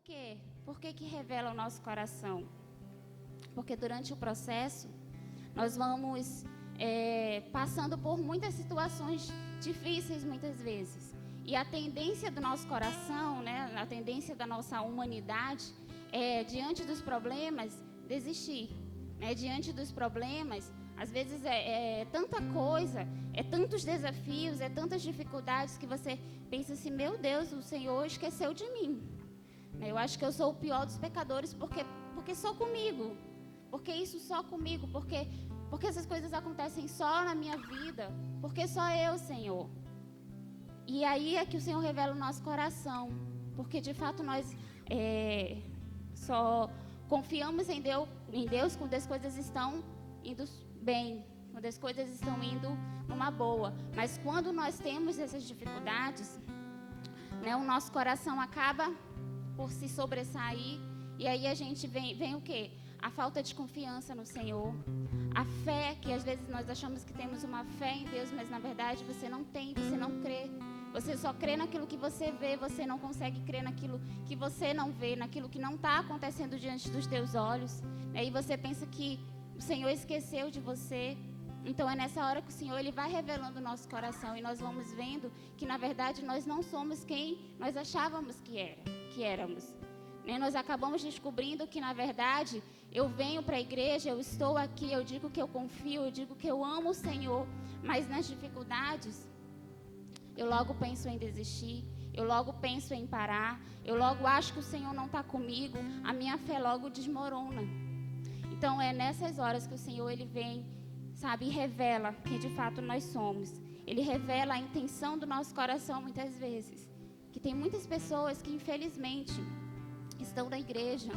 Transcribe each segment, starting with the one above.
quê? Por que revela o nosso coração? Porque durante o processo, nós vamos passando por muitas situações difíceis, muitas vezes. E a tendência do nosso coração, né, a tendência da nossa humanidade é, diante dos problemas, desistir. Né? Diante dos problemas, às vezes é tanta coisa, é tantos desafios, é tantas dificuldades que você pensa assim, meu Deus, o Senhor esqueceu de mim. Eu acho que eu sou o pior dos pecadores porque só comigo. Porque isso só comigo, porque essas coisas acontecem só na minha vida, porque só eu, Senhor. E aí é que o Senhor revela o nosso coração, porque de fato nós só confiamos em Deus quando as coisas estão indo bem, quando as coisas estão indo numa boa. Mas quando nós temos essas dificuldades, né, o nosso coração acaba por se sobressair, e aí a gente vem o quê? A falta de confiança no Senhor, a fé, que às vezes nós achamos que temos uma fé em Deus, mas na verdade você não tem, você não crê. Você só crê naquilo que você vê, você não consegue crer naquilo que você não vê, naquilo que não está acontecendo diante dos teus olhos. E você pensa que o Senhor esqueceu de você. Então é nessa hora que o Senhor ele vai revelando o nosso coração e nós vamos vendo que na verdade nós não somos quem nós achávamos que éramos. Nós acabamos descobrindo que na verdade eu venho para a igreja, eu estou aqui, eu digo que eu confio, eu digo que eu amo o Senhor, mas nas dificuldades eu logo penso em desistir, eu logo penso em parar, eu logo acho que o Senhor não está comigo, a minha fé logo desmorona. Então é nessas horas que o Senhor ele vem, sabe, e revela quem de fato nós somos. Ele revela a intenção do nosso coração muitas vezes. Que tem muitas pessoas que infelizmente estão na igreja,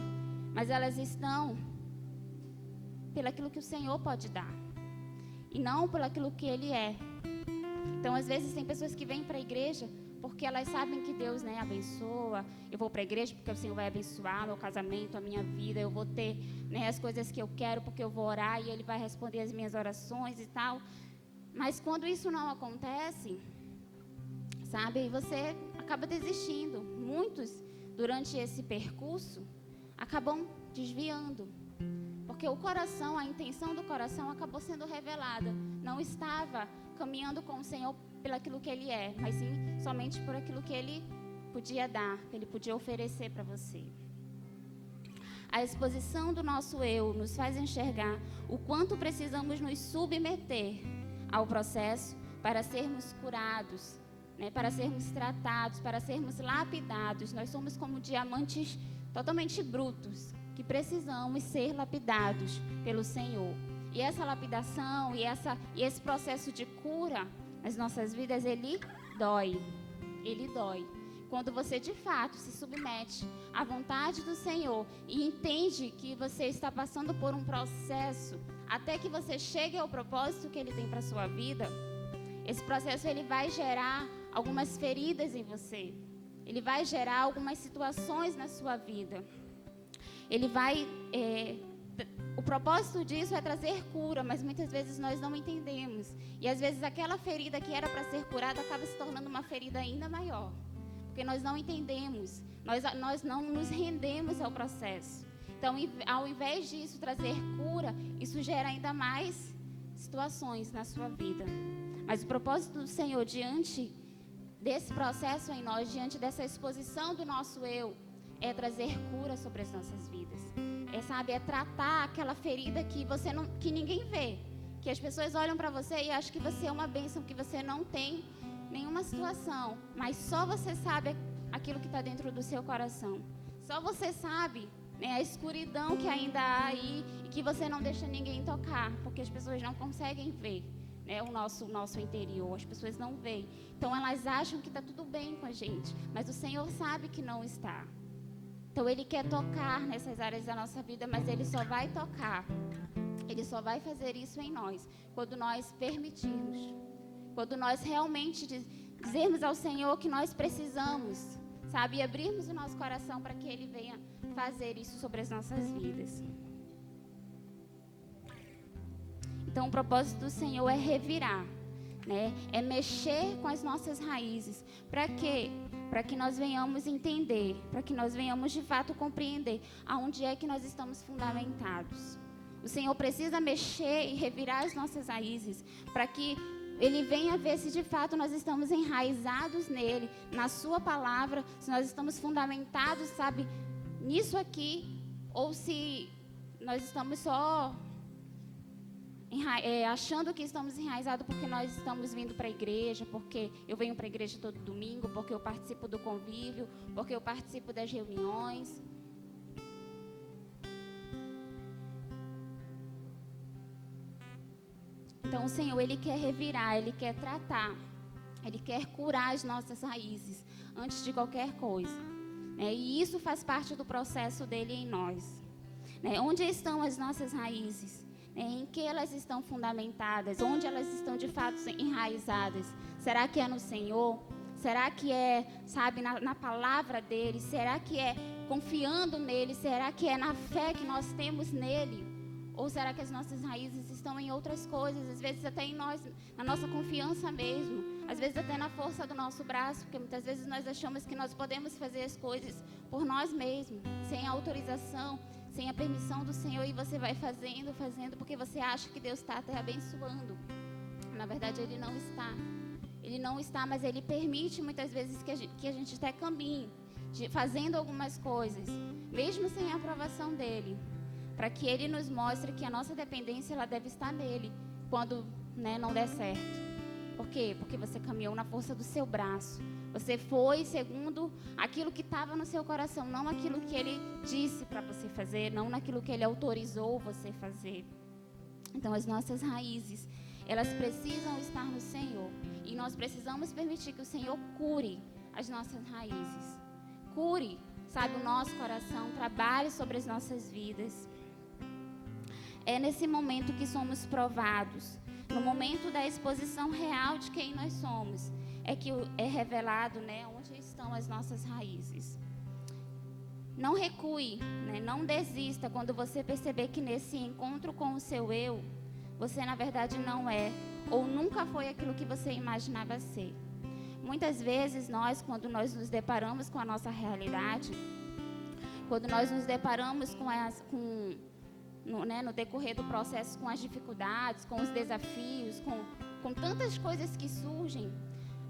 mas elas estão pelaquilo que o Senhor pode dar e não pelaquilo que Ele é. Então, às vezes, tem pessoas que vêm para a igreja porque elas sabem que Deus, né, abençoa. Eu vou para a igreja porque o Senhor vai abençoar meu casamento, a minha vida. Eu vou ter, né, as coisas que eu quero porque eu vou orar e Ele vai responder as minhas orações e tal. Mas quando isso não acontece, sabe, aí você acaba desistindo. Muitos, durante esse percurso, acabam desviando. Porque o coração, a intenção do coração acabou sendo revelada. Não estava caminhando com o Senhor pelaquilo que Ele é, mas sim somente por aquilo que Ele podia dar, que Ele podia oferecer para você. A exposição do nosso eu nos faz enxergar o quanto precisamos nos submeter ao processo para sermos curados, né, para sermos tratados, para sermos lapidados. Nós somos como diamantes totalmente brutos, que precisamos ser lapidados pelo Senhor. E essa lapidação e esse processo de cura nas nossas vidas, ele dói. Ele dói. Quando você de fato se submete à vontade do Senhor e entende que você está passando por um processo até que você chegue ao propósito que Ele tem para a sua vida, esse processo ele vai gerar algumas feridas em você. Ele vai gerar algumas situações na sua vida. Ele vai... O propósito disso é trazer cura, mas muitas vezes nós não entendemos. E às vezes aquela ferida que era para ser curada acaba se tornando uma ferida ainda maior. Porque nós não entendemos, nós não nos rendemos ao processo. Então, ao invés disso trazer cura, isso gera ainda mais situações na sua vida. Mas o propósito do Senhor diante desse processo em nós, diante dessa exposição do nosso eu, é trazer cura sobre as nossas vidas. É tratar aquela ferida que ninguém vê. Que as pessoas olham para você e acham que você é uma bênção, que você não tem nenhuma situação. Mas só você sabe aquilo que está dentro do seu coração. Só você sabe, né, a escuridão que ainda há aí e que você não deixa ninguém tocar. Porque as pessoas não conseguem ver, né, o nosso interior. As pessoas não veem. Então elas acham que está tudo bem com a gente. Mas o Senhor sabe que não está. Então, Ele quer tocar nessas áreas da nossa vida, mas Ele só vai tocar. Ele só vai fazer isso em nós, quando nós permitirmos. Quando nós realmente dizermos ao Senhor que nós precisamos, sabe? E abrirmos o nosso coração para que Ele venha fazer isso sobre as nossas vidas. Então, o propósito do Senhor é revirar, né? É mexer com as nossas raízes. Para quê? para que nós venhamos entender, para que nós venhamos de fato compreender aonde é que nós estamos fundamentados. O Senhor precisa mexer e revirar as nossas raízes, para que Ele venha ver se de fato nós estamos enraizados nele, na sua palavra, se nós estamos fundamentados, sabe, nisso aqui, ou se nós estamos só achando que estamos enraizados porque nós estamos vindo para a igreja, porque eu venho para a igreja todo domingo, porque eu participo do convívio, porque eu participo das reuniões. Então, o Senhor, Ele quer revirar, Ele quer tratar, Ele quer curar as nossas raízes antes de qualquer coisa. E isso faz parte do processo dEle em nós. Onde estão as nossas raízes? Em que elas estão fundamentadas? Onde elas estão de fato enraizadas? Será que é no Senhor? Será que é, sabe, na palavra dEle? Será que é confiando nele? Será que é na fé que nós temos nele? Ou será que as nossas raízes estão em outras coisas? Às vezes até em nós, na nossa confiança mesmo. Às vezes até na força do nosso braço. Porque muitas vezes nós achamos que nós podemos fazer as coisas por nós mesmos. Sem a autorização, sem a permissão do Senhor. E você vai fazendo, porque você acha que Deus está até abençoando. Na verdade, Ele não está. Ele não está, mas Ele permite muitas vezes que a gente até caminhe. Fazendo algumas coisas. Mesmo sem a aprovação dEle. Para que Ele nos mostre que a nossa dependência ela deve estar nele quando não der certo. Por quê? Porque você caminhou na força do seu braço. Você foi segundo aquilo que estava no seu coração, não aquilo que Ele disse para você fazer, não naquilo que Ele autorizou você fazer. Então, as nossas raízes, elas precisam estar no Senhor. E nós precisamos permitir que o Senhor cure as nossas raízes. Cure, sabe, o nosso coração, trabalhe sobre as nossas vidas. É nesse momento que somos provados, no momento da exposição real de quem nós somos, é que é revelado, onde estão as nossas raízes. Não recue, não desista quando você perceber que nesse encontro com o seu eu, você na verdade não é, ou nunca foi aquilo que você imaginava ser. Muitas vezes quando nós nos deparamos com a nossa realidade, quando nós nos deparamos no decorrer do processo com as dificuldades, com os desafios, com tantas coisas que surgem,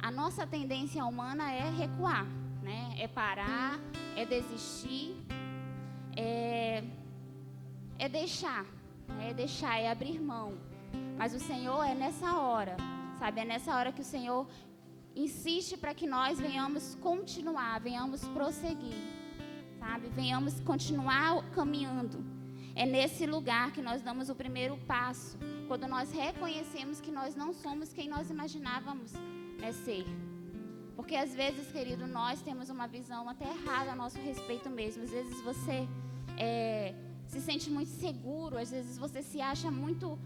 a nossa tendência humana é recuar, é parar, é desistir, é deixar, é abrir mão. Mas o Senhor é nessa hora, sabe? É nessa hora que o Senhor insiste para que nós venhamos continuar, venhamos prosseguir, sabe? Venhamos continuar caminhando. É nesse lugar que nós damos o primeiro passo, quando nós reconhecemos que nós não somos quem nós imaginávamos ser. Porque às vezes, querido, nós temos uma visão até errada a nosso respeito mesmo. Às vezes você se sente muito seguro, às vezes você se acha muito,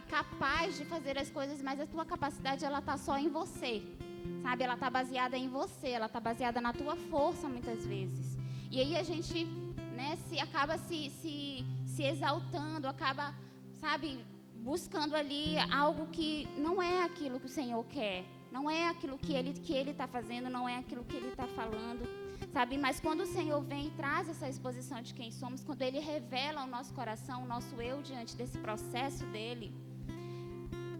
capaz de fazer as coisas, mas a tua capacidade, ela está só em você, sabe? Ela está baseada em você, ela está baseada na tua força muitas vezes. E aí a gente acaba se exaltando, acaba, buscando ali algo que não é aquilo que o Senhor quer, não é aquilo que Ele está fazendo, não é aquilo que Ele está falando, sabe? Mas quando o Senhor vem e traz essa exposição de quem somos, quando Ele revela o nosso coração, o nosso eu diante desse processo dEle,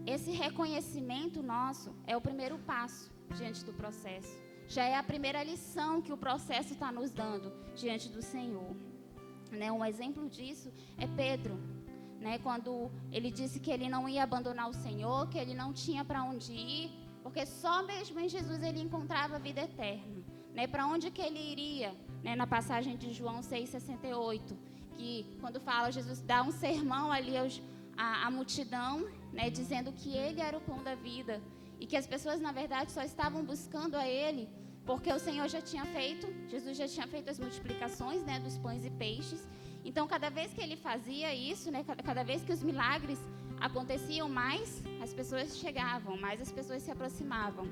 esse reconhecimento nosso é o primeiro passo diante do processo. Já é a primeira lição que o processo está nos dando diante do Senhor. Um exemplo disso é Pedro, quando ele disse que ele não ia abandonar o Senhor, que ele não tinha para onde ir, porque só mesmo em Jesus ele encontrava a vida eterna. Para onde que ele iria? Na passagem de João 6,68, que quando fala, Jesus dá um sermão ali à multidão, dizendo que ele era o pão da vida e que as pessoas, na verdade, só estavam buscando a ele porque o Senhor Jesus já tinha feito as multiplicações, dos pães e peixes. Então, cada vez que ele fazia isso, cada vez que os milagres aconteciam, mais as pessoas chegavam, mais as pessoas se aproximavam.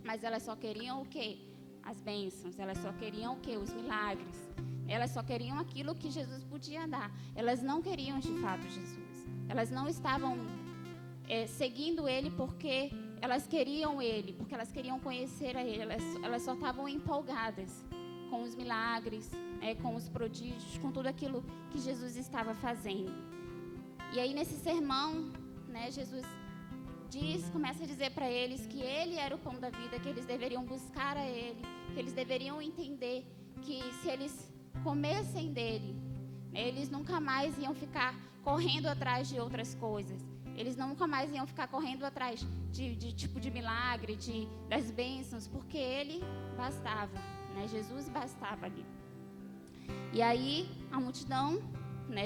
Mas elas só queriam o quê? As bênçãos. Elas só queriam o quê? Os milagres. Elas só queriam aquilo que Jesus podia dar. Elas não queriam, de fato, Jesus. Elas não estavam seguindo Ele porque elas queriam ele, porque elas queriam conhecer a ele. Elas só estavam empolgadas com os milagres, com os prodígios, com tudo aquilo que Jesus estava fazendo. E aí, nesse sermão, Jesus começa a dizer para eles que ele era o pão da vida, que eles deveriam buscar a ele, que eles deveriam entender que se eles comessem dele, eles nunca mais iam ficar correndo atrás de outras coisas. Eles nunca mais iam ficar correndo atrás de tipo de milagre, das bênçãos, porque ele bastava, Jesus bastava ali. E aí, a multidão,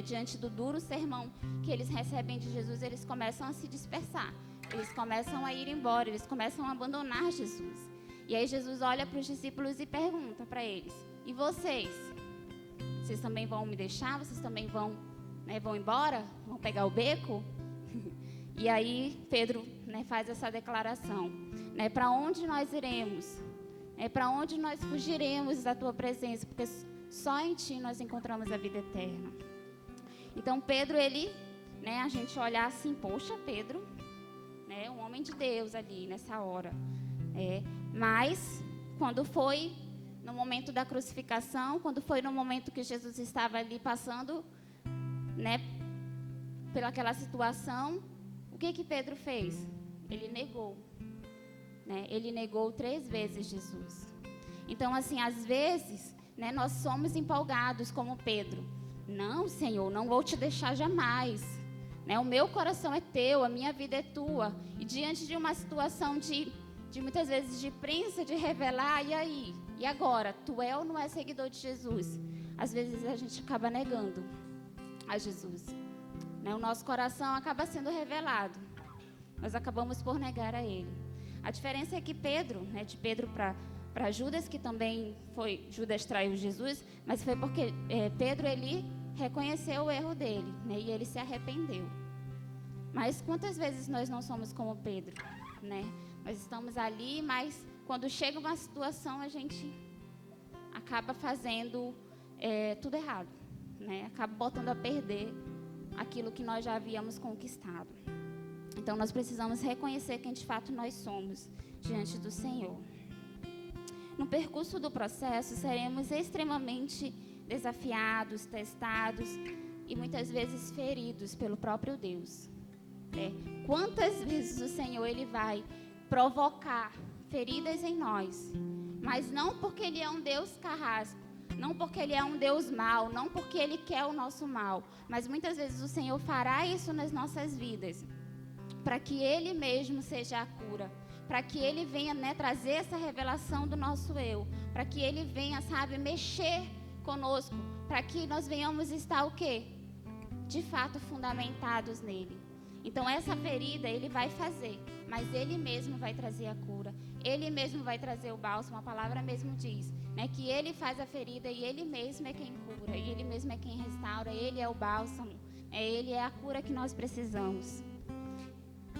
diante do duro sermão que eles recebem de Jesus, eles começam a se dispersar. Eles começam a ir embora, eles começam a abandonar Jesus. E aí Jesus olha para os discípulos e pergunta para eles: e vocês? Vocês também vão me deixar? Vocês também vão embora? Vão pegar o beco? E aí Pedro faz essa declaração: para onde nós iremos? Para onde nós fugiremos da tua presença? Porque só em ti nós encontramos a vida eterna. Então Pedro, a gente olhar assim, poxa, Pedro, um homem de Deus ali nessa hora. Mas quando foi no momento da crucificação, quando foi no momento que Jesus estava ali passando, pelaquela situação, o que Pedro fez? Ele negou. Ele negou 3 vezes Jesus. Então, assim, às vezes, nós somos empolgados como Pedro. Não, Senhor, não vou te deixar jamais. O meu coração é teu, a minha vida é tua. E diante de uma situação de muitas vezes de prensa, de revelar, e aí? E agora? Tu é ou não é seguidor de Jesus? Às vezes a gente acaba negando a Jesus. O nosso coração acaba sendo revelado. Nós acabamos por negar a ele. A diferença é que Pedro, de Pedro para Judas, que também foi, Judas traiu Jesus, mas foi porque Pedro, ele reconheceu o erro dele, e ele se arrependeu. Mas quantas vezes nós não somos como Pedro, Nós estamos ali, mas quando chega uma situação, a gente acaba fazendo tudo errado, Acaba botando a perder aquilo que nós já havíamos conquistado. Então, nós precisamos reconhecer quem de fato nós somos diante do Senhor. No percurso do processo, seremos extremamente desafiados, testados e muitas vezes feridos pelo próprio Deus. Quantas vezes o Senhor ele vai provocar feridas em nós, mas não porque Ele é um Deus carrasco, não porque Ele é um Deus mau, não porque Ele quer o nosso mal, mas muitas vezes o Senhor fará isso nas nossas vidas, para que Ele mesmo seja a cura, para que Ele venha trazer essa revelação do nosso eu, para que Ele venha, mexer conosco, para que nós venhamos estar o quê? De fato fundamentados nele. Então essa ferida Ele vai fazer, mas Ele mesmo vai trazer a cura, Ele mesmo vai trazer o bálsamo. A palavra mesmo diz, que Ele faz a ferida e Ele mesmo é quem cura, e Ele mesmo é quem restaura, Ele é o bálsamo, Ele é a cura que nós precisamos.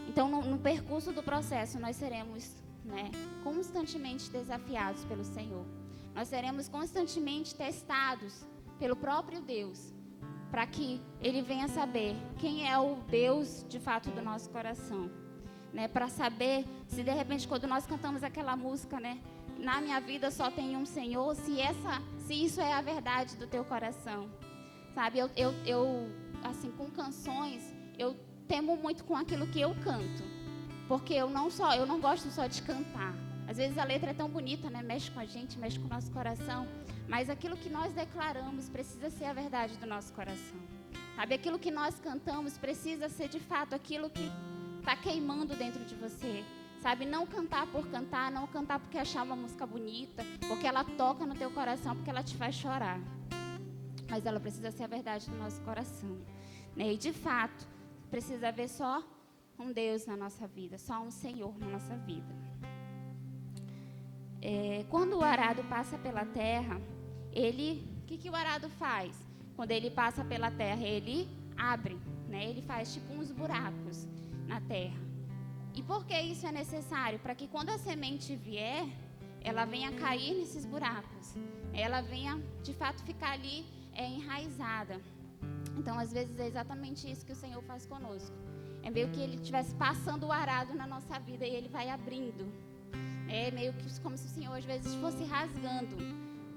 Então no percurso do processo nós seremos constantemente desafiados pelo Senhor, nós seremos constantemente testados pelo próprio Deus, para que Ele venha saber quem é o Deus de fato do nosso coração, para saber se de repente quando nós cantamos aquela música, na minha vida só tem um Senhor, se isso é a verdade do teu coração, eu assim, com canções, eu temo muito com aquilo que eu canto, porque eu não gosto só de cantar. Às vezes a letra é tão bonita, mexe com a gente, mexe com o nosso coração, mas aquilo que nós declaramos precisa ser a verdade do nosso coração. Aquilo que nós cantamos precisa ser de fato aquilo que está queimando dentro de você. Não cantar por cantar, não cantar porque achar uma música bonita, porque ela toca no teu coração, porque ela te faz chorar. Mas ela precisa ser a verdade do nosso coração. E de fato, precisa haver só um Deus na nossa vida, só um Senhor na nossa vida. Quando o arado passa pela terra, o que o arado faz? Quando ele passa pela terra, ele abre, ele faz tipo uns buracos na terra. E por que isso é necessário? Para que quando a semente vier, ela venha cair nesses buracos, ela venha de fato ficar ali enraizada. Então, às vezes, é exatamente isso que o Senhor faz conosco. É meio que ele estivesse passando o arado na nossa vida e ele vai abrindo. É meio que como se o Senhor às vezes fosse rasgando,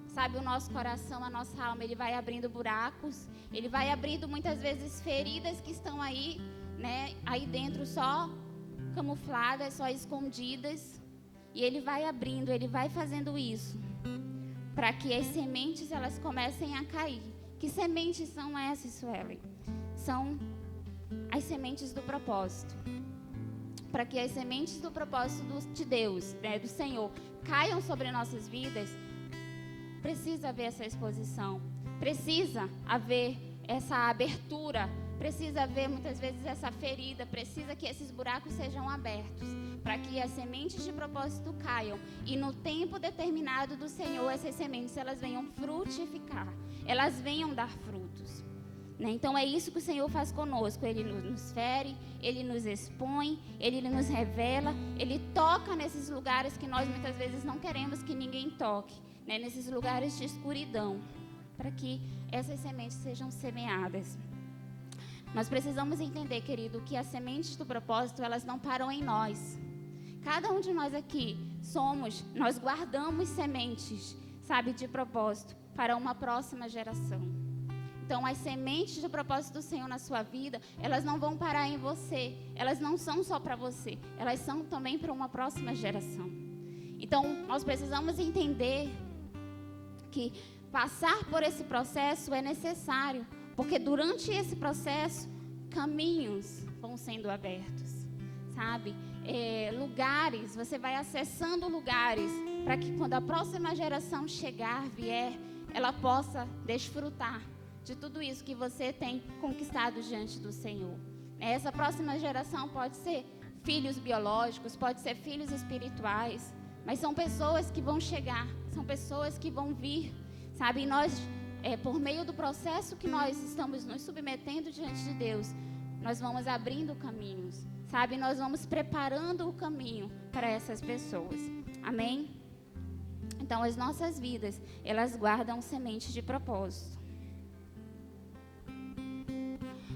sabe, o nosso coração, a nossa alma. Ele vai abrindo buracos, ele vai abrindo muitas vezes feridas que estão aí, né, aí dentro só camufladas, só escondidas. E ele vai abrindo, ele vai fazendo isso para que as sementes elas comecem a cair. Que sementes são essas, Suelen? São as sementes do propósito. Para que as sementes do propósito de Deus, né, do Senhor, caiam sobre nossas vidas, precisa haver essa exposição, precisa haver essa abertura, precisa haver muitas vezes essa ferida, precisa que esses buracos sejam abertos, para que as sementes de propósito caiam e no tempo determinado do Senhor, essas sementes elas venham frutificar, elas venham dar frutos. Então é isso que o Senhor faz conosco. Ele nos fere, Ele nos expõe, Ele nos revela, Ele toca nesses lugares que nós muitas vezes não queremos que ninguém toque, né? Nesses lugares de escuridão, para que essas sementes sejam semeadas. Nós precisamos entender, querido, que as sementes do propósito, elas não param em nós. Cada um de nós aqui nós guardamos sementes, sabe, de propósito para uma próxima geração. Então, as sementes do propósito do Senhor na sua vida, elas não vão parar em você. Elas não são só para você. Elas são também para uma próxima geração. Então, nós precisamos entender que passar por esse processo é necessário. Porque durante esse processo, caminhos vão sendo abertos, sabe? Lugares, você vai acessando lugares para que quando a próxima geração vier, ela possa desfrutar de tudo isso que você tem conquistado diante do Senhor. Essa próxima geração pode ser filhos biológicos, pode ser filhos espirituais, mas são pessoas que vão chegar, são pessoas que vão vir, sabe? E nós, por meio do processo que nós estamos nos submetendo diante de Deus, nós vamos abrindo caminhos, sabe? Nós vamos preparando o caminho para essas pessoas. Amém? Então, as nossas vidas, elas guardam semente de propósito.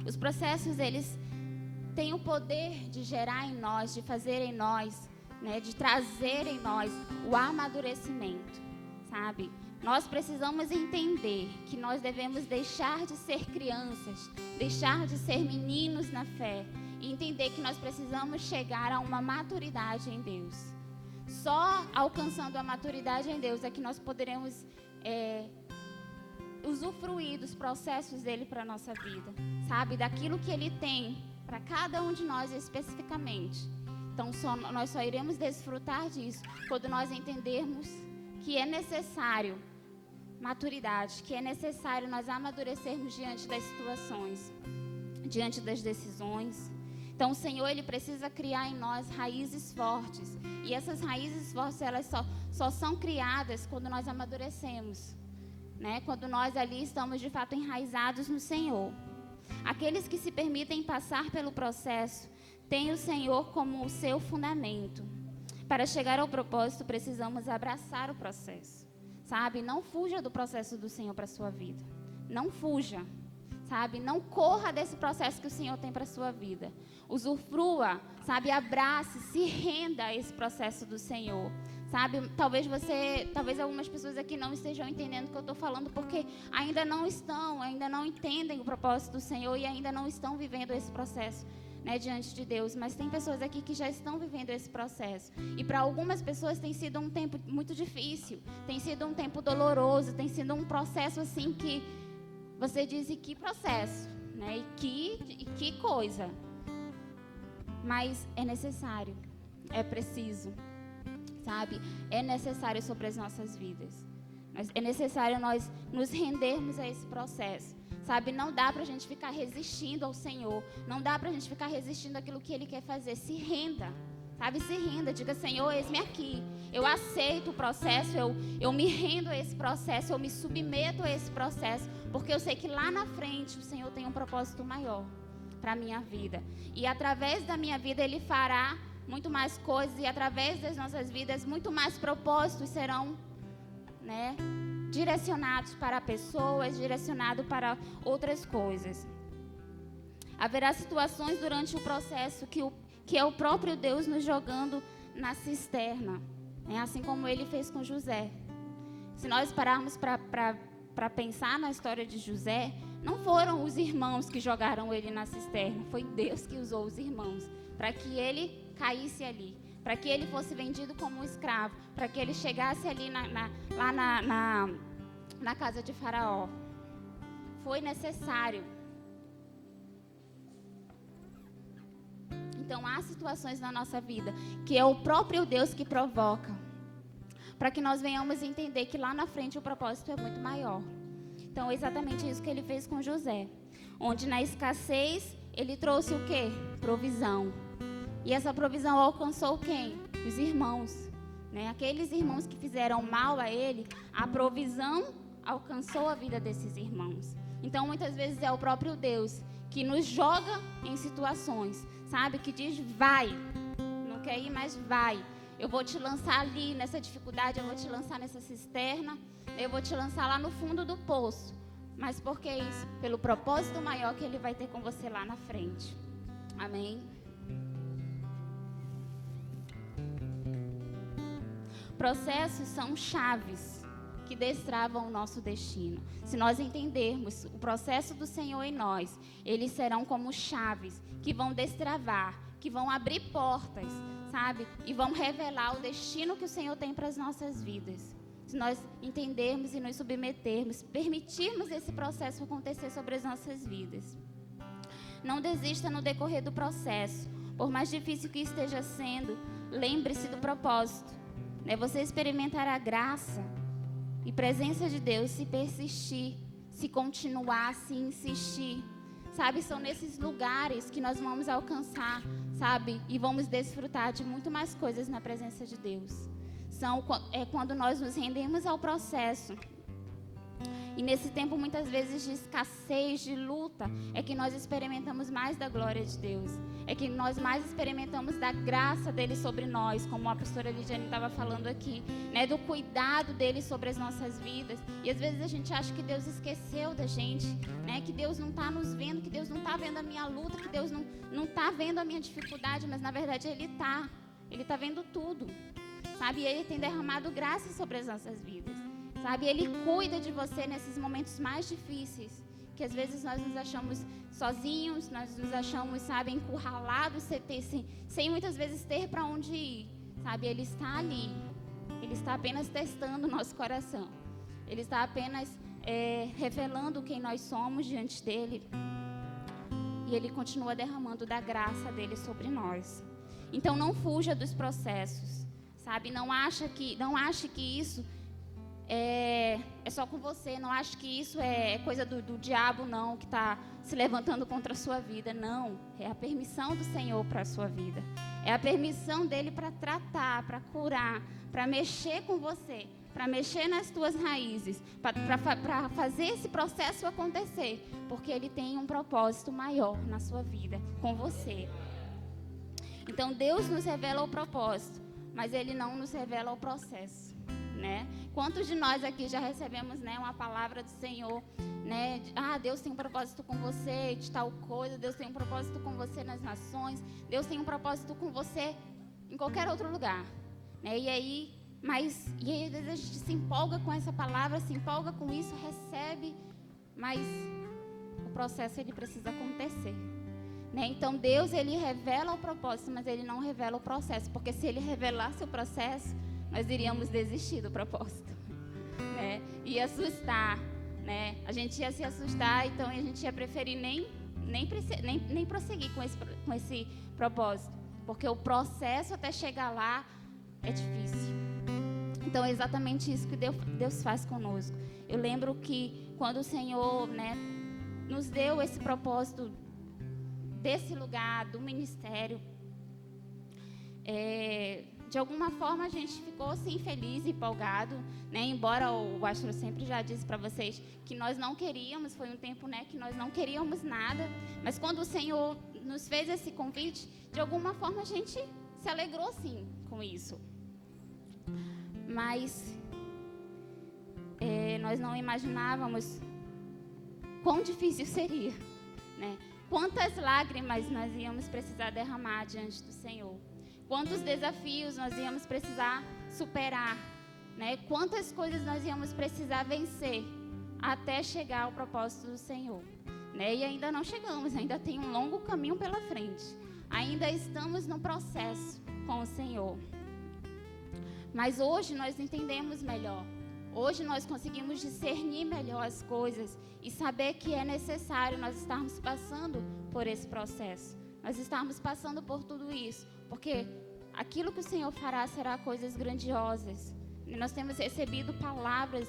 Os processos, eles têm o poder de gerar em nós, de fazer em nós, né, de trazer em nós o amadurecimento, sabe? Nós precisamos entender que nós devemos deixar de ser crianças, deixar de ser meninos na fé e entender que nós precisamos chegar a uma maturidade em Deus. Só alcançando a maturidade em Deus é que nós poderemos usufruir dos processos dele para a nossa vida, sabe? Daquilo que ele tem para cada um de nós especificamente. Então, nós só iremos desfrutar disso quando nós entendermos que é necessário maturidade, que é necessário nós amadurecermos diante das situações, diante das decisões. Então, o Senhor, ele precisa criar em nós raízes fortes. E essas raízes fortes, elas só são criadas quando nós amadurecemos, né? Quando nós ali estamos de fato enraizados no Senhor. Aqueles que se permitem passar pelo processo têm o Senhor como o seu fundamento. Para chegar ao propósito, precisamos abraçar o processo, sabe? Não fuja do processo do Senhor para a sua vida. Não fuja, sabe? Não corra desse processo que o Senhor tem para a sua vida. Usufrua, sabe? Abrace, se renda a esse processo do Senhor. Sabe, talvez algumas pessoas aqui não estejam entendendo o que eu estou falando, porque ainda não entendem o propósito do Senhor e ainda não estão vivendo esse processo, né, diante de Deus. Mas tem pessoas aqui que já estão vivendo esse processo. E para algumas pessoas tem sido um tempo muito difícil, tem sido um tempo doloroso, tem sido um processo assim que você diz, e que processo, né? E que coisa. Mas é necessário, é preciso. Sabe, é necessário sobre as nossas vidas. É necessário nós nos rendermos a esse processo. Sabe, não dá pra gente ficar resistindo ao Senhor. Não dá pra gente ficar resistindo àquilo que Ele quer fazer. Se renda, sabe, se renda. Diga, Senhor, eis-me aqui. Eu aceito o processo, eu me rendo a esse processo, eu me submeto a esse processo. Porque eu sei que lá na frente o Senhor tem um propósito maior para a minha vida. E através da minha vida Ele fará muito mais coisas, e através das nossas vidas muito mais propósitos serão, né, direcionados para pessoas, direcionados para outras coisas. Haverá situações durante o processo que é o próprio Deus nos jogando na cisterna, né? Assim como ele fez com José. Se nós pararmos para pensar na história de José, não foram os irmãos que jogaram ele na cisterna, foi Deus que usou os irmãos para que ele caísse ali, para que ele fosse vendido como um escravo, para que ele chegasse ali lá na casa de Faraó. Foi necessário. Então, há situações na nossa vida que é o próprio Deus que provoca, para que nós venhamos entender que lá na frente o propósito é muito maior. Então, é exatamente isso que ele fez com José, onde na escassez ele trouxe o quê? Provisão. E essa provisão alcançou quem? Os irmãos, né? Aqueles irmãos que fizeram mal a ele, a provisão alcançou a vida desses irmãos. Então, muitas vezes é o próprio Deus que nos joga em situações, sabe? Que diz, vai, não quer ir, mas vai. Eu vou te lançar ali nessa dificuldade, eu vou te lançar nessa cisterna, eu vou te lançar lá no fundo do poço. Mas por que isso? Pelo propósito maior que ele vai ter com você lá na frente. Amém? Processos são chaves que destravam o nosso destino. Se nós entendermos o processo do Senhor em nós, eles serão como chaves que vão destravar, que vão abrir portas, sabe? E vão revelar o destino que o Senhor tem para as nossas vidas. Se nós entendermos e nos submetermos, permitirmos esse processo acontecer sobre as nossas vidas. Não desista no decorrer do processo. Por mais difícil que esteja sendo, lembre-se do propósito. Você experimentará graça e presença de Deus se persistir, se continuar, se insistir. Sabe, são nesses lugares que nós vamos alcançar, sabe? E vamos desfrutar de muito mais coisas na presença de Deus. É quando nós nos rendemos ao processo. E nesse tempo, muitas vezes, de escassez, de luta, é que nós experimentamos mais da glória de Deus. É que nós mais experimentamos da graça dele sobre nós, como a pastora Lidiane estava falando aqui, né? Do cuidado dele sobre as nossas vidas. E às vezes a gente acha que Deus esqueceu da gente, né? Que Deus não está nos vendo, que Deus não está vendo a minha luta, que Deus não está vendo a minha dificuldade, mas na verdade Ele está. Ele está vendo tudo, sabe? E Ele tem derramado graça sobre as nossas vidas. Sabe, Ele cuida de você nesses momentos mais difíceis, que às vezes nós nos achamos sozinhos, nós nos achamos, sabe, encurralados, sem muitas vezes ter para onde ir, sabe? Ele está ali, Ele está apenas testando o nosso coração, Ele está apenas revelando quem nós somos diante dEle, e Ele continua derramando da graça dEle sobre nós. Então não fuja dos processos, sabe? Não ache que isso é só com você. Não acho que isso é coisa do diabo, não, que está se levantando contra a sua vida. Não, é a permissão do Senhor para a sua vida. É a permissão dele para tratar, para curar, para mexer com você, para mexer nas tuas raízes, para fazer esse processo acontecer, porque ele tem um propósito maior na sua vida, com você. Então Deus nos revela o propósito, mas Ele não nos revela o processo, né? Quantos de nós aqui já recebemos, né, uma palavra do Senhor, né? Deus tem um propósito com você de tal coisa, Deus tem um propósito com você nas nações, Deus tem um propósito com você em qualquer outro lugar, né? E aí às vezes a gente se empolga com essa palavra, se empolga com isso, recebe, mas o processo ele precisa acontecer, né? Então Deus ele revela o propósito, mas Ele não revela o processo, porque se Ele revelasse o processo, nós iríamos desistir do propósito, né? Ia assustar, né? A gente ia se assustar, então a gente ia preferir nem prosseguir com esse propósito, porque o processo até chegar lá é difícil. Então é exatamente isso que Deus faz conosco. Eu lembro que quando o Senhor, né, nos deu esse propósito desse lugar, do ministério, de alguma forma a gente ficou assim feliz e empolgado, né? Embora o Astro sempre já disse para vocês que nós não queríamos, foi um tempo, né, que nós não queríamos nada, mas quando o Senhor nos fez esse convite, de alguma forma a gente se alegrou sim com isso. Mas nós não imaginávamos quão difícil seria, né? quantas lágrimas nós íamos precisar derramar diante do Senhor. Quantos desafios nós íamos precisar superar, né? Quantas coisas nós íamos precisar vencer até chegar ao propósito do Senhor, né? E ainda não chegamos, ainda tem um longo caminho pela frente. Ainda estamos no processo com o Senhor. Mas hoje nós entendemos melhor. Hoje nós conseguimos discernir melhor as coisas e saber que é necessário nós estarmos passando por esse processo. Nós estarmos passando por tudo isso, porque aquilo que o Senhor fará será coisas grandiosas. E nós temos recebido palavras,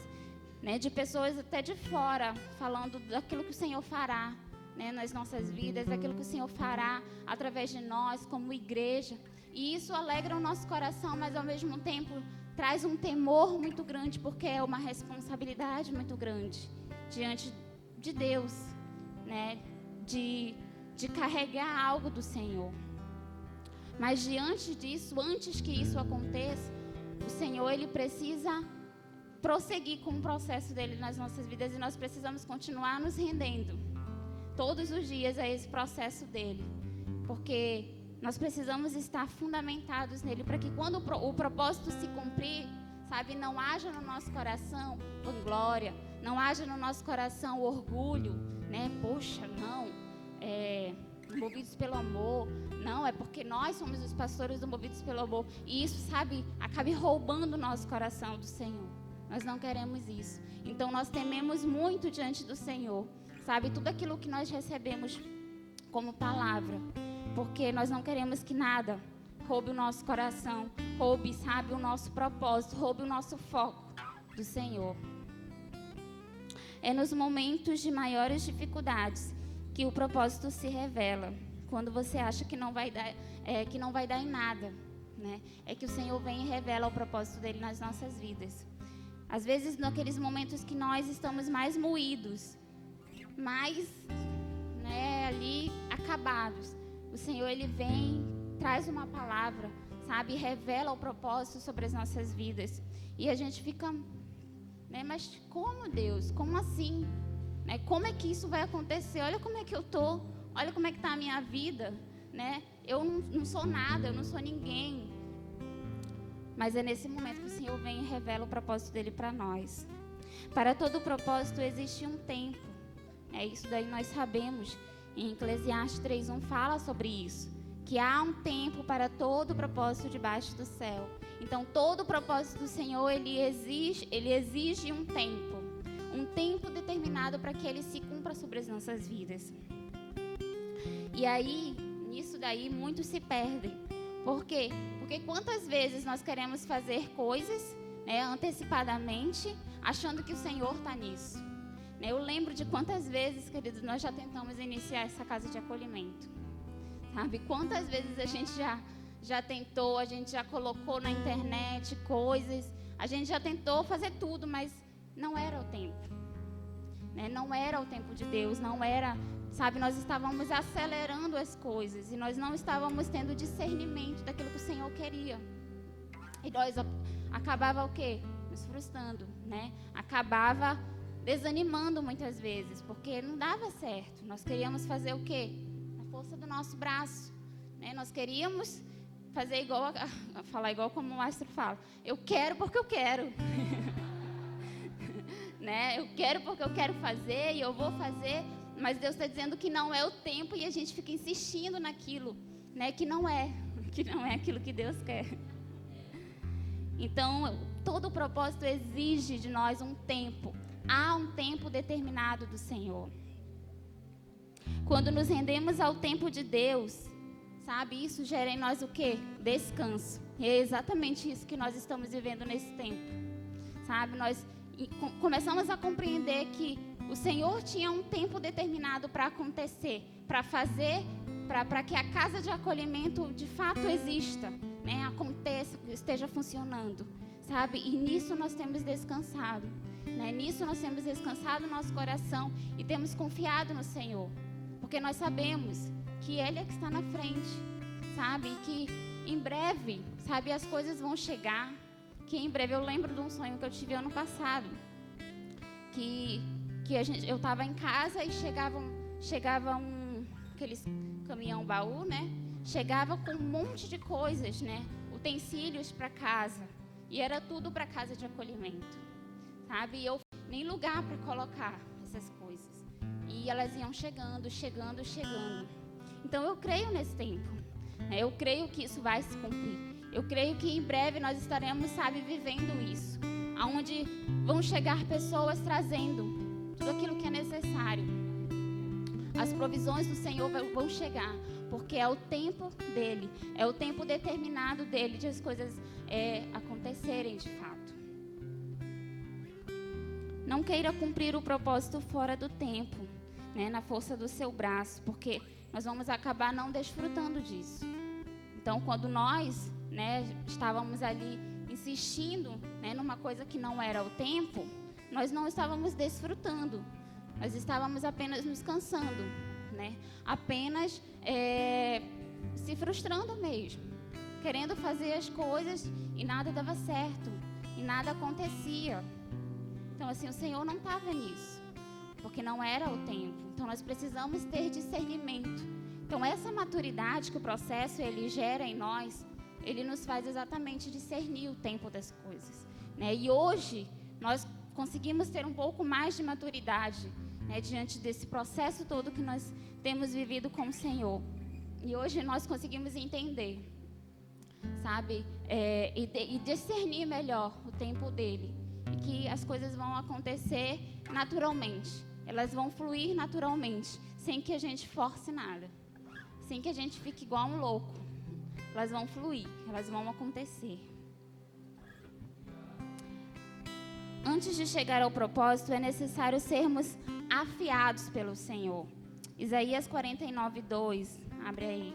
né, de pessoas até de fora, falando daquilo que o Senhor fará, né, nas nossas vidas, daquilo que o Senhor fará através de nós como igreja. E isso alegra o nosso coração, mas ao mesmo tempo traz um temor muito grande, porque é uma responsabilidade muito grande diante de Deus, né, de carregar algo do Senhor. Mas diante disso, antes que isso aconteça, o Senhor, Ele precisa prosseguir com o processo dele nas nossas vidas, e nós precisamos continuar nos rendendo todos os dias a esse processo dele, porque nós precisamos estar fundamentados nele, para que quando o propósito se cumprir, sabe, não haja no nosso coração vanglória, não haja no nosso coração orgulho, né? Poxa, não, movidos pelo amor, não, é porque nós somos os pastores do Movidos pelo Amor, e isso, sabe, acabe roubando o nosso coração do Senhor. Nós não queremos isso. Então nós tememos muito diante do Senhor, sabe, tudo aquilo que nós recebemos como palavra, porque nós não queremos que nada roube o nosso coração, roube, sabe, o nosso propósito, roube o nosso foco do Senhor. É nos momentos de maiores dificuldades que o propósito se revela. Quando você acha que não vai dar em nada, né? É que o Senhor vem e revela o propósito dele nas nossas vidas. Às vezes, naqueles momentos que nós estamos mais moídos, mais, né, ali acabados, o Senhor, Ele vem, traz uma palavra, sabe, revela o propósito sobre as nossas vidas. E a gente fica, né, mas como, Deus? Como assim? Né? Como é que isso vai acontecer? Olha como é que eu tô, olha como é que está a minha vida, né? Eu não sou nada, eu não sou ninguém. Mas é nesse momento que o Senhor vem e revela o propósito dele para nós. Para todo propósito existe um tempo. Isso daí nós sabemos. Em Eclesiastes 3:1 fala sobre isso. Que há um tempo para todo propósito debaixo do céu. Então todo propósito do Senhor, ele exige um tempo. Um tempo determinado para que ele se cumpra sobre as nossas vidas. E aí, nisso daí, muitos se perdem. Por quê? Porque quantas vezes nós queremos fazer coisas, né, antecipadamente, achando que o Senhor está nisso. Né? Eu lembro de quantas vezes, queridos, nós já tentamos iniciar essa casa de acolhimento. Sabe? Quantas vezes a gente já tentou, a gente já colocou na internet coisas, a gente já tentou fazer tudo, mas não era o tempo. Né? Não era o tempo de Deus, não era... Sabe, nós estávamos acelerando as coisas e nós não estávamos tendo discernimento daquilo que o Senhor queria. E nós acabava o quê? Nos frustrando, né? Acabava desanimando muitas vezes, porque não dava certo. Nós queríamos fazer o quê? Na força do nosso braço, né? Nós queríamos fazer igual, falar igual como o Mastro fala. Eu quero porque eu quero. Né? Eu quero porque eu quero fazer e eu vou fazer... Mas Deus está dizendo que não é o tempo e a gente fica insistindo naquilo, né? Que não é aquilo que Deus quer. Então, todo o propósito exige de nós um tempo. Há um tempo determinado do Senhor. Quando nos rendemos ao tempo de Deus, sabe? Isso gera em nós o quê? Descanso. E é exatamente isso que nós estamos vivendo nesse tempo. Sabe? Nós começamos a compreender que o Senhor tinha um tempo determinado para acontecer, para fazer, para que a casa de acolhimento de fato exista, né? Aconteça, esteja funcionando, sabe? E nisso nós temos descansado, né? Nisso nós temos descansado o nosso coração e temos confiado no Senhor, porque nós sabemos que Ele é que está na frente, sabe? E que em breve, sabe, as coisas vão chegar, que em breve, eu lembro de um sonho que eu tive ano passado, que eu estava em casa e chegava aqueles caminhão baú, né? Chegava com um monte de coisas, né? Utensílios para casa. E era tudo para casa de acolhimento, sabe? E eu nem lugar para colocar essas coisas. E elas iam chegando. Então eu creio nesse tempo. Né? Eu creio que isso vai se cumprir. Eu creio que em breve nós estaremos, sabe, vivendo isso. Onde vão chegar pessoas trazendo tudo aquilo que é necessário. As provisões do Senhor vão chegar, porque é o tempo dele, é o tempo determinado dele de as coisas acontecerem de fato. Não queira cumprir o propósito fora do tempo, né, na força do seu braço, porque nós vamos acabar não desfrutando disso. Então, quando nós, né, estávamos ali insistindo, né, numa coisa que não era o tempo, nós não estávamos desfrutando. Nós estávamos apenas nos cansando, né? Apenas se frustrando mesmo, querendo fazer as coisas e nada dava certo, e nada acontecia. Então, assim, o Senhor não estava nisso, porque não era o tempo. Então, nós precisamos ter discernimento. Então, essa maturidade que o processo ele gera em nós, ele nos faz exatamente discernir o tempo das coisas, né? E hoje, nós conseguimos ter um pouco mais de maturidade, né, diante desse processo todo que nós temos vivido com o Senhor. E hoje nós conseguimos entender, sabe, e discernir melhor o tempo dele. E que as coisas vão acontecer naturalmente. Elas vão fluir naturalmente, sem que a gente force nada. Sem que a gente fique igual um louco. Elas vão fluir, elas vão acontecer. Antes de chegar ao propósito, é necessário sermos afiados pelo Senhor. Isaías 49:2, abre aí.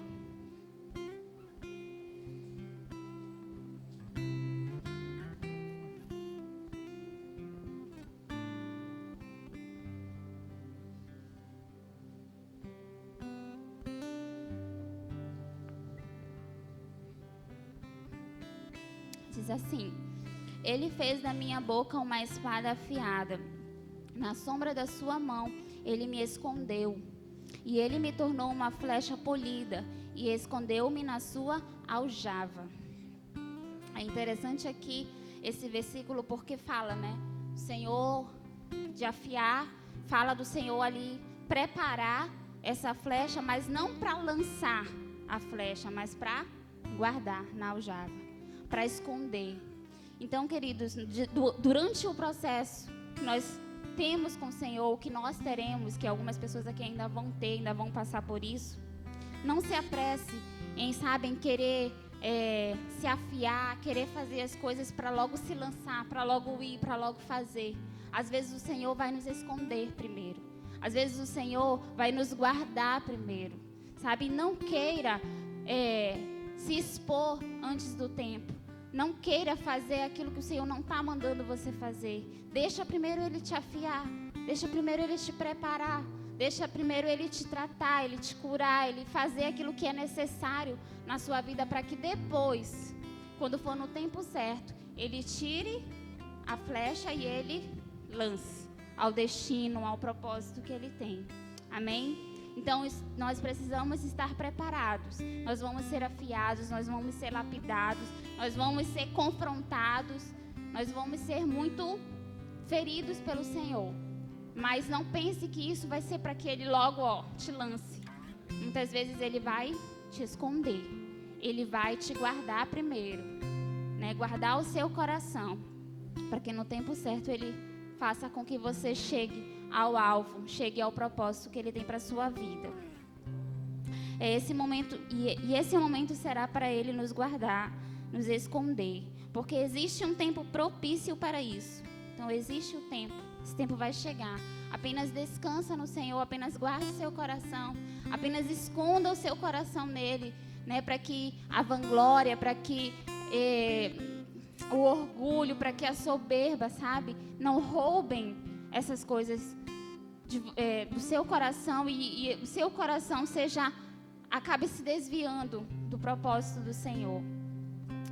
Diz assim: Ele fez da minha boca uma espada afiada. Na sombra da sua mão, ele me escondeu. E ele me tornou uma flecha polida e escondeu-me na sua aljava. É interessante aqui esse versículo porque fala, né? O Senhor de afiar, fala do Senhor ali preparar essa flecha, mas não para lançar a flecha, mas para guardar na aljava, para esconder. Então, queridos, durante o processo que nós temos com o Senhor, que nós teremos, que algumas pessoas aqui ainda vão ter, ainda vão passar por isso, não se apresse em, sabem, querer se afiar, querer fazer as coisas para logo se lançar, para logo ir, para logo fazer. Às vezes o Senhor vai nos esconder primeiro. Às vezes o Senhor vai nos guardar primeiro, sabe? Não queira se expor antes do tempo. Não queira fazer aquilo que o Senhor não está mandando você fazer. Deixa primeiro Ele te afiar. Deixa primeiro Ele te preparar. Deixa primeiro Ele te tratar, Ele te curar, Ele fazer aquilo que é necessário na sua vida para que depois, quando for no tempo certo, Ele tire a flecha e Ele lance ao destino, ao propósito que Ele tem. Amém? Então, nós precisamos estar preparados. Nós vamos ser afiados, nós vamos ser lapidados, nós vamos ser confrontados, nós vamos ser muito feridos pelo Senhor. Mas não pense que isso vai ser para que Ele logo te lance. Muitas vezes Ele vai te esconder. Ele vai te guardar primeiro, né? Guardar o seu coração, para que no tempo certo Ele faça com que você chegue ao alvo, chegue ao propósito que Ele tem para a sua vida. Esse momento, e esse momento será para Ele nos guardar, nos esconder, porque existe um tempo propício para isso. Então existe o tempo, esse tempo vai chegar. Apenas descansa no Senhor, apenas guarde o seu coração, apenas esconda o seu coração nele, né, para que a vanglória, para que o orgulho, para que a soberba, sabe, não roubem essas coisas do seu coração e o seu coração acabe se desviando do propósito do Senhor.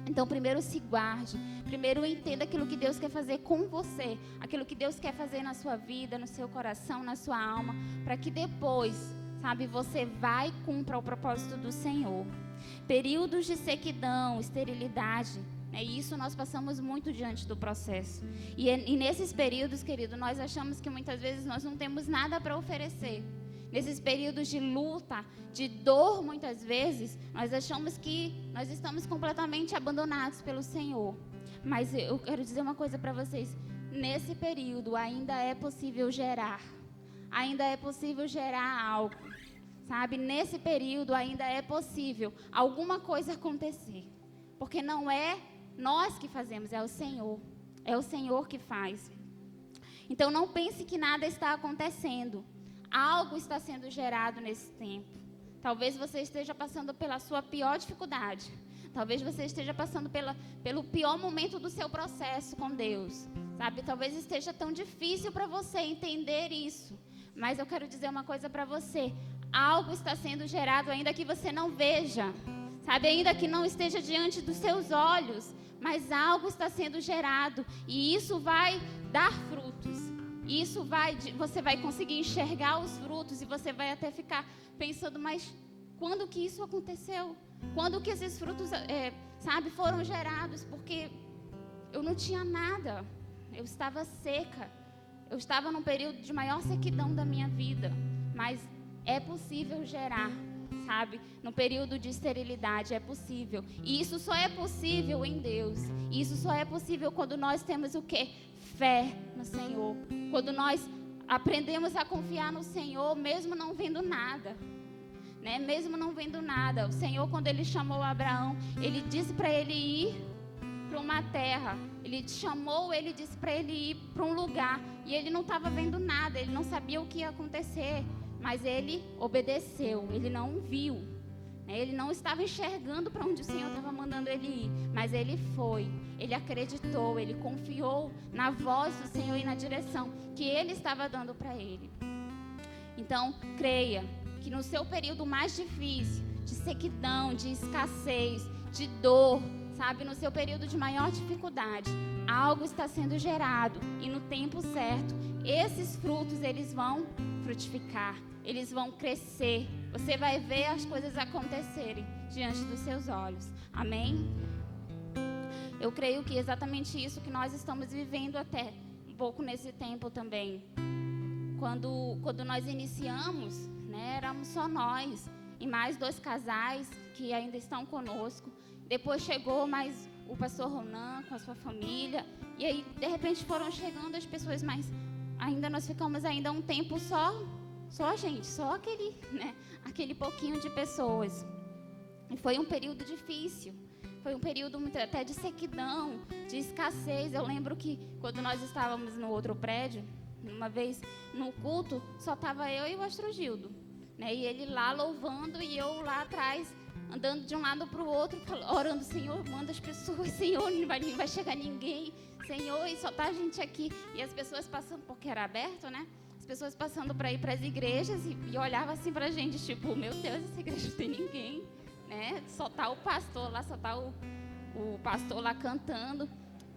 Então, primeiro se guarde, primeiro entenda aquilo que Deus quer fazer com você, aquilo que Deus quer fazer na sua vida, no seu coração, na sua alma, para que depois, sabe, você vai e cumpra o propósito do Senhor. Períodos de sequidão, esterilidade, isso nós passamos muito diante do processo. E nesses períodos, querido, nós achamos que muitas vezes nós não temos nada para oferecer. Nesses períodos de luta, de dor, muitas vezes, nós achamos que nós estamos completamente abandonados pelo Senhor. Mas eu quero dizer uma coisa para vocês. Nesse período ainda é possível gerar. Ainda é possível gerar algo. Sabe? Nesse período ainda é possível alguma coisa acontecer. Porque não é nós que fazemos, é o Senhor. É o Senhor que faz. Então não pense que nada está acontecendo. Algo está sendo gerado nesse tempo. Talvez você esteja passando pela sua pior dificuldade. Talvez você esteja passando pelo pior momento do seu processo com Deus. Sabe? Talvez esteja tão difícil para você entender isso. Mas eu quero dizer uma coisa para você. Algo está sendo gerado ainda que você não veja. Sabe? Ainda que não esteja diante dos seus olhos. Mas algo está sendo gerado. E isso vai dar frutos. Você vai conseguir enxergar os frutos. E você vai até ficar pensando, mas quando que isso aconteceu? Quando que esses frutos, foram gerados? Porque eu não tinha nada. Eu estava seca. Eu estava num período de maior sequidão da minha vida. Mas é possível gerar, sabe? No período de esterilidade é possível. E isso só é possível em Deus. E isso só é possível quando nós temos o quê? Fé no Senhor. Quando nós aprendemos a confiar no Senhor, mesmo não vendo nada. Mesmo não vendo nada. O Senhor, quando Ele chamou Abraão, Ele disse para ele ir para uma terra. Ele chamou, Ele disse para ele ir para um lugar. E ele não estava vendo nada, ele não sabia o que ia acontecer. Mas ele obedeceu, ele não viu. Ele não estava enxergando para onde o Senhor estava mandando ele ir. Mas ele foi, ele acreditou, ele confiou na voz do Senhor e na direção que Ele estava dando para ele. Então, creia que no seu período mais difícil, de sequidão, de escassez, de dor, sabe, no seu período de maior dificuldade, algo está sendo gerado e no tempo certo, esses frutos, eles vão frutificar, eles vão crescer, você vai ver as coisas acontecerem diante dos seus olhos, amém? Eu creio que é exatamente isso que nós estamos vivendo até um pouco nesse tempo também. Quando nós iniciamos, éramos só nós e mais 2 casais que ainda estão conosco. Depois chegou mais o pastor Ronan com a sua família. E aí, de repente, foram chegando as pessoas, mas ainda nós ficamos ainda um tempo só a gente, só aquele pouquinho de pessoas. E foi um período difícil. Foi um período muito, até de sequidão, de escassez. Eu lembro que quando nós estávamos no outro prédio, uma vez no culto, só estava eu e o Astrogildo. E ele lá louvando e eu lá atrás, andando de um lado para o outro, orando, Senhor, manda as pessoas, Senhor, não vai chegar ninguém, Senhor, e só tá a gente aqui. E as pessoas passando, porque era aberto, As pessoas passando para ir para as igrejas e olhavam assim para a gente, tipo, meu Deus, essa igreja não tem ninguém, Só tá o pastor lá, só tá o pastor lá cantando,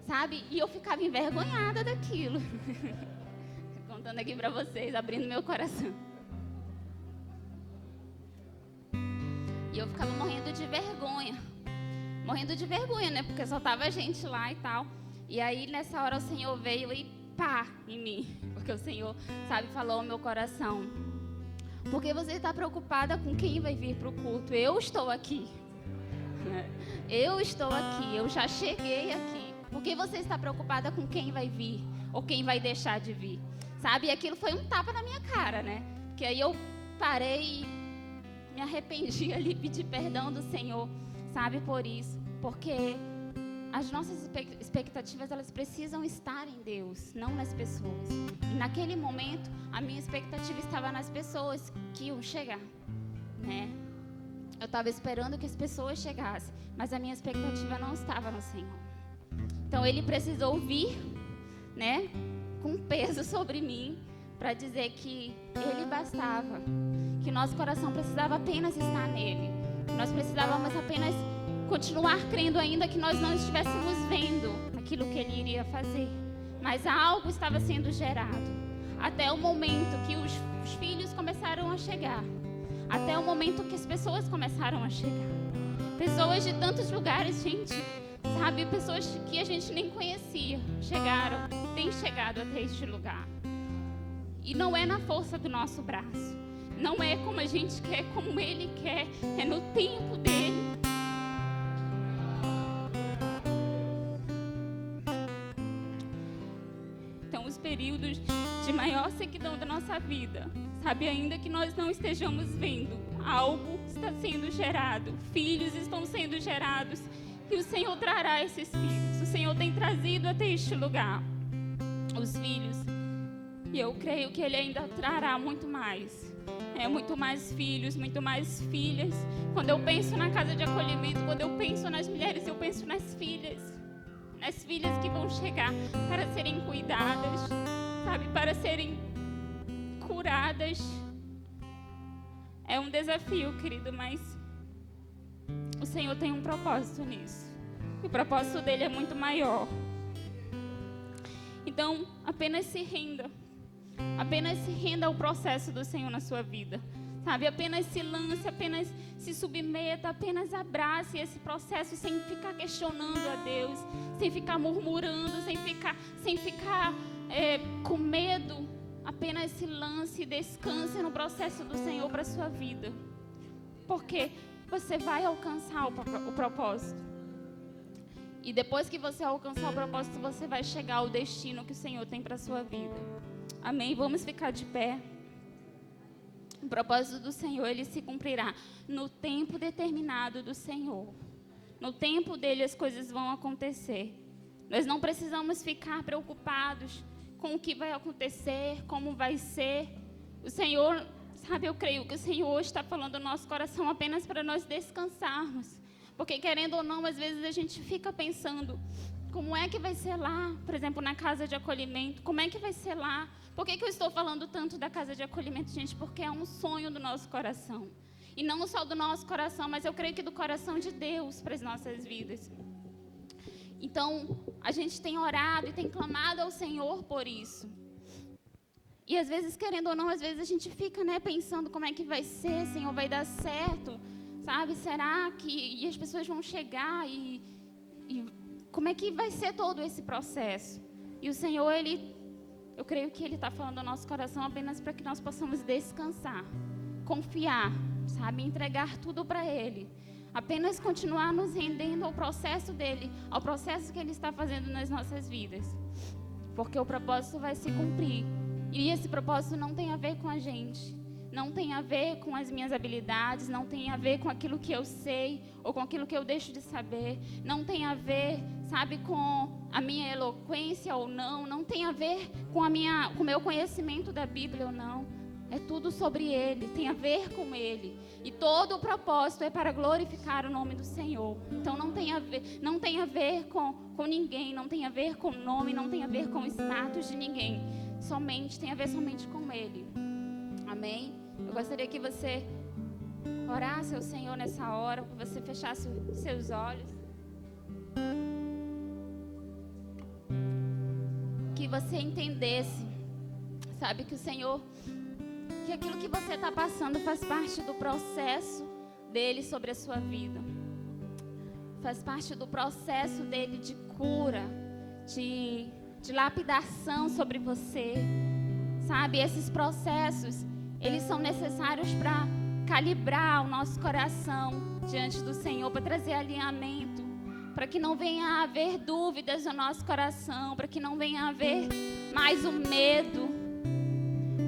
sabe? E eu ficava envergonhada daquilo. Contando aqui para vocês, abrindo meu coração. E eu ficava morrendo de vergonha, porque só tava a gente lá e tal. E aí, nessa hora, o Senhor veio e pá, em mim. Porque o Senhor, falou ao meu coração. Porque você está preocupada com quem vai vir para o culto? Eu estou aqui. Eu estou aqui, eu já cheguei aqui. Por que você está preocupada com quem vai vir? Ou quem vai deixar de vir? Sabe, e aquilo foi um tapa na minha cara, Porque aí eu parei e me arrependi ali, pedi perdão do Senhor, sabe, por isso. Porque as nossas expectativas, elas precisam estar em Deus, não nas pessoas. E naquele momento, a minha expectativa estava nas pessoas que iam chegar, Eu estava esperando que as pessoas chegassem, mas a minha expectativa não estava no Senhor. Então, Ele precisou vir, com peso sobre mim, para dizer que Ele bastava, que nosso coração precisava apenas estar nele, que nós precisávamos apenas continuar crendo ainda que nós não estivéssemos vendo aquilo que Ele iria fazer, mas algo estava sendo gerado, até o momento que os filhos começaram a chegar, até o momento que as pessoas começaram a chegar. Pessoas de tantos lugares, gente, sabe? Pessoas que a gente nem conhecia chegaram, têm chegado até este lugar. E não é na força do nosso braço. Não é como a gente quer, como Ele quer. É no tempo dEle. Então, os períodos de maior sequidão da nossa vida, sabe? Ainda que nós não estejamos vendo, algo está sendo gerado. Filhos estão sendo gerados. E o Senhor trará esses filhos. O Senhor tem trazido até este lugar os filhos. E eu creio que Ele ainda trará muito mais. Muito mais filhos, muito mais filhas. Quando eu penso na casa de acolhimento, quando eu penso nas mulheres, eu penso nas filhas. Nas filhas que vão chegar para serem cuidadas, sabe? Para serem curadas. É um desafio, querido, mas o Senhor tem um propósito nisso. E o propósito dele é muito maior. Então, apenas se renda. Apenas se renda ao processo do Senhor na sua vida. Sabe? Apenas se lance, apenas se submeta, apenas abrace esse processo sem ficar questionando a Deus, sem ficar murmurando, sem ficar com medo. Apenas se lance e descanse no processo do Senhor para a sua vida. Porque você vai alcançar o propósito. E depois que você alcançar o propósito, você vai chegar ao destino que o Senhor tem para a sua vida. Amém? Vamos ficar de pé. O propósito do Senhor, ele se cumprirá no tempo determinado do Senhor. No tempo dele as coisas vão acontecer. Nós não precisamos ficar preocupados com o que vai acontecer, como vai ser. O Senhor, sabe, eu creio que o Senhor está falando no nosso coração apenas para nós descansarmos. Porque querendo ou não, às vezes a gente fica pensando, como é que vai ser lá, por exemplo, na casa de acolhimento, como é que vai ser lá? Por que eu estou falando tanto da casa de acolhimento, gente? Porque é um sonho do nosso coração. E não só do nosso coração, mas eu creio que do coração de Deus para as nossas vidas. Então, a gente tem orado e tem clamado ao Senhor por isso. E às vezes, querendo ou não, às vezes a gente fica, pensando como é que vai ser, Senhor, vai dar certo, sabe? Será que as pessoas vão chegar e como é que vai ser todo esse processo? E o Senhor, eu creio que Ele está falando ao nosso coração apenas para que nós possamos descansar, confiar, sabe? Entregar tudo para Ele. Apenas continuar nos rendendo ao processo dEle, ao processo que Ele está fazendo nas nossas vidas. Porque o propósito vai se cumprir. E esse propósito não tem a ver com a gente. Não tem a ver com as minhas habilidades, não tem a ver com aquilo que eu sei ou com aquilo que eu deixo de saber. Não tem a ver, sabe, com a minha eloquência ou não. Não tem a ver com o meu conhecimento da Bíblia ou não. É tudo sobre Ele, tem a ver com Ele. E todo o propósito é para glorificar o nome do Senhor. Então não tem a ver com ninguém, não tem a ver com o nome, não tem a ver com o status de ninguém. Tem a ver somente com Ele. Amém? Eu gostaria que você orasse ao Senhor nessa hora, que você fechasse os seus olhos. Que você entendesse, sabe, que o Senhor, que aquilo que você está passando faz parte do processo dEle sobre a sua vida. Faz parte do processo dEle de cura, de lapidação sobre você. Sabe, esses processos, eles são necessários para calibrar o nosso coração diante do Senhor, para trazer alinhamento, para que não venha a haver dúvidas no nosso coração, para que não venha a haver mais o medo.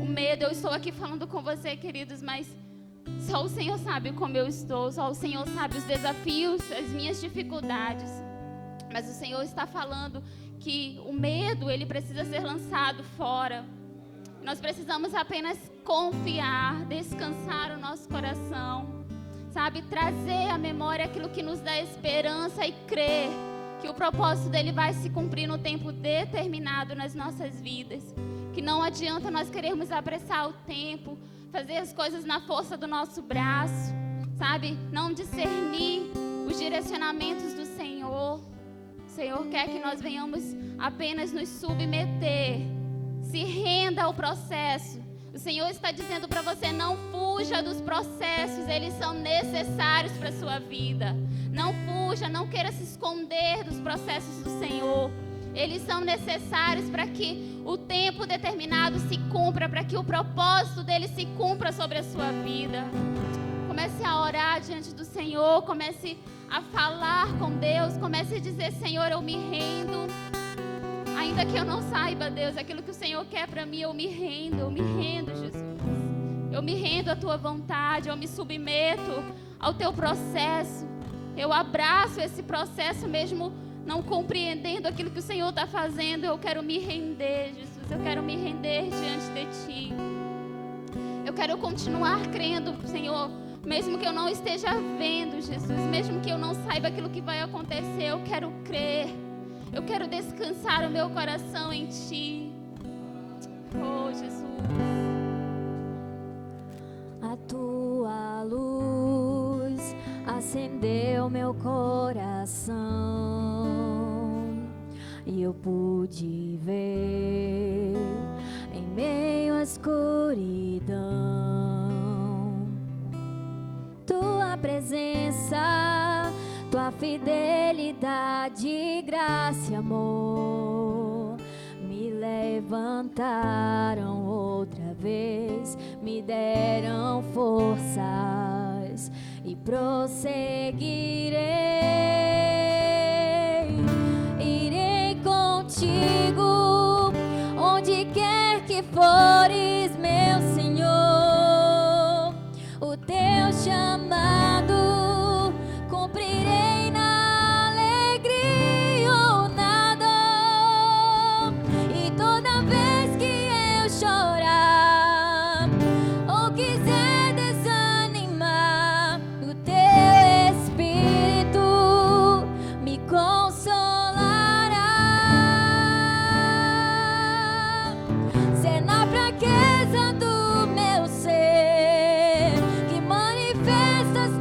O medo, eu estou aqui falando com você, queridos, mas só o Senhor sabe como eu estou, só o Senhor sabe os desafios, as minhas dificuldades. Mas o Senhor está falando que o medo, ele precisa ser lançado fora. Nós precisamos apenas confiar, descansar o nosso coração, sabe? Trazer à memória aquilo que nos dá esperança e crer que o propósito dele vai se cumprir no tempo determinado nas nossas vidas. Que não adianta nós querermos apressar o tempo, fazer as coisas na força do nosso braço, sabe? Não discernir os direcionamentos do Senhor. O Senhor quer que nós venhamos apenas nos submeter. Se renda ao processo. O Senhor está dizendo para você: não fuja dos processos, eles são necessários para a sua vida. Não fuja, não queira se esconder dos processos do Senhor. Eles são necessários para que o tempo determinado se cumpra, para que o propósito dele se cumpra sobre a sua vida. Comece a orar diante do Senhor, comece a falar com Deus, comece a dizer: Senhor, eu me rendo. Ainda que eu não saiba, Deus, aquilo que o Senhor quer para mim, eu me rendo, Jesus. Eu me rendo à tua vontade, eu me submeto ao teu processo. Eu abraço esse processo mesmo não compreendendo aquilo que o Senhor está fazendo. Eu quero me render, Jesus, eu quero me render diante de Ti. Eu quero continuar crendo, Senhor, mesmo que eu não esteja vendo, Jesus, mesmo que eu não saiba aquilo que vai acontecer, eu quero crer. Eu quero descansar o meu coração em Ti. Oh, Jesus. A Tua luz acendeu meu coração e eu pude ver em meio à escuridão Tua presença, Tua fidelidade, graça e amor me levantaram outra vez, me deram forças e prosseguirei. Irei contigo onde quer que fores, meu Senhor. O teu chamado cumprirei na alegria ou na dor. E toda vez que eu chorar ou quiser desanimar, o teu Espírito me consolará. Se é na fraqueza do meu ser que manifestas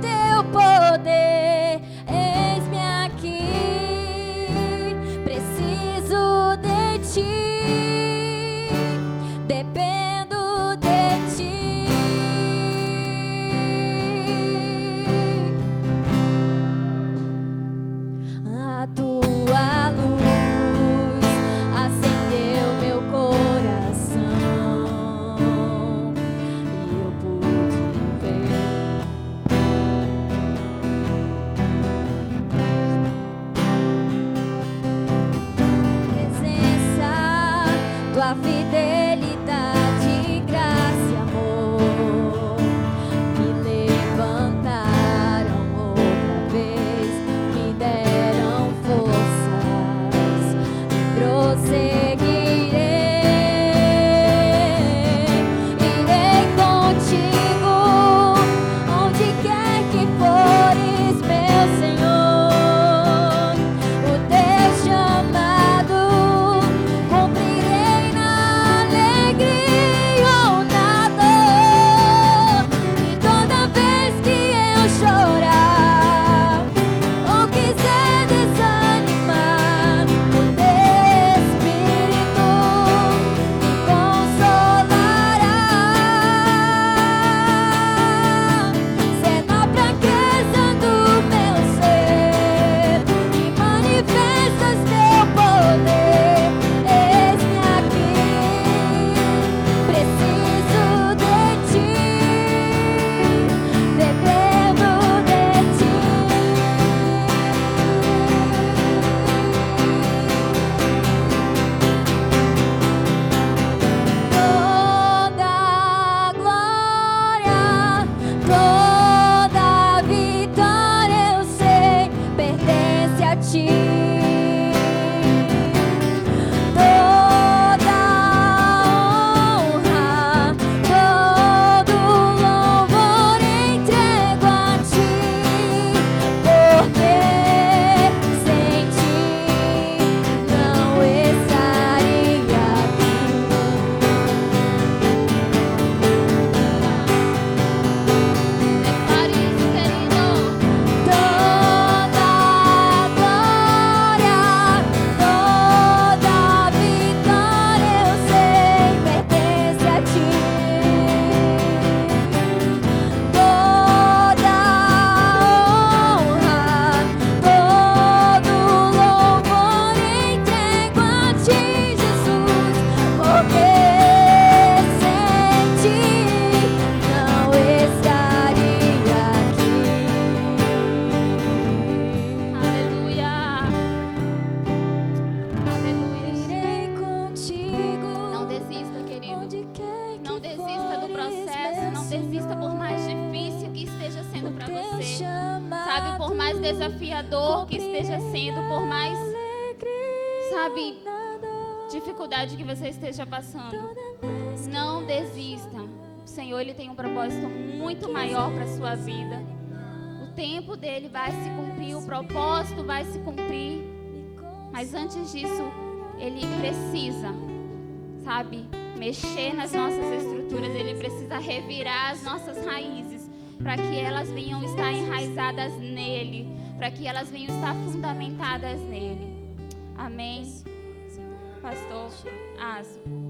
desafiador que esteja sendo, por mais, sabe, dificuldade que você esteja passando, não desista. O Senhor, Ele tem um propósito muito maior para a sua vida. O tempo dele vai se cumprir, o propósito vai se cumprir. Mas antes disso, Ele precisa, sabe, mexer nas nossas estruturas. Ele precisa revirar as nossas raízes, para que elas venham estar enraizadas nele, para que elas venham estar fundamentadas nele. Amém? Pastor Aso.